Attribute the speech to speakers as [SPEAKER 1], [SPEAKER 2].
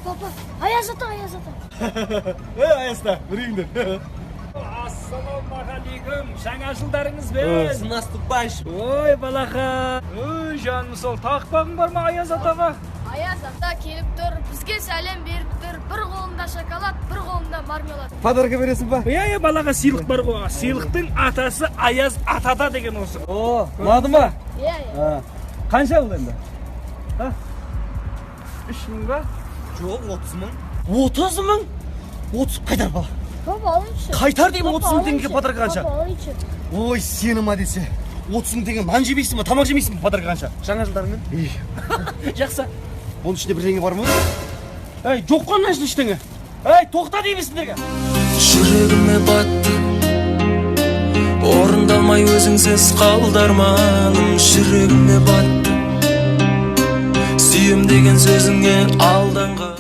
[SPEAKER 1] Papa, Ayaz ata.
[SPEAKER 2] Ayaz ата, біріңдер.
[SPEAKER 3] Ассалаумағалейкум, жаңа жылдарыңызбен.
[SPEAKER 2] С наступающим.
[SPEAKER 3] Ой, балаха. Ой, жаным сол, тақпағың бар ма Аяз атаға?
[SPEAKER 1] Ayaz ата келіп тұр, бізге сәлем беріп тұр. Bir қолында шоколад, bir қолында мармелад.
[SPEAKER 2] Подарка бересің ба?
[SPEAKER 3] Иә, балаға сыйлық бар ғой. Сыйлықтың атасы Аяз атада деген осы.
[SPEAKER 2] О, ұнады ма?
[SPEAKER 1] Иә.
[SPEAKER 2] Қанша бұл енді?
[SPEAKER 3] 3.000 ба?
[SPEAKER 2] Жоқ, 30 мың. 30 мың? 30 қайтар бала.
[SPEAKER 1] Papa alınçı.
[SPEAKER 2] Қайтар деймін 30 мың теңге подарка қанша?
[SPEAKER 1] Papa alınçı.
[SPEAKER 2] Ой, сені ма десе. 30 мың теңге нан жемейсің ба, тамақ жемейсің ба подарка қанша?
[SPEAKER 3] Жаңа жылдарыңмен? Жақсы.
[SPEAKER 2] Оның ішінде бірдеңе бар ма?
[SPEAKER 3] Ей, жоқ қой мына ештеңе. Ей, тоқта деймін сіздерге.
[SPEAKER 4] Жүрегіме батты, орындалмай өзіңсіз қалды арманым. Жүрегіме батты, сүйем деген сөзіңе алданған.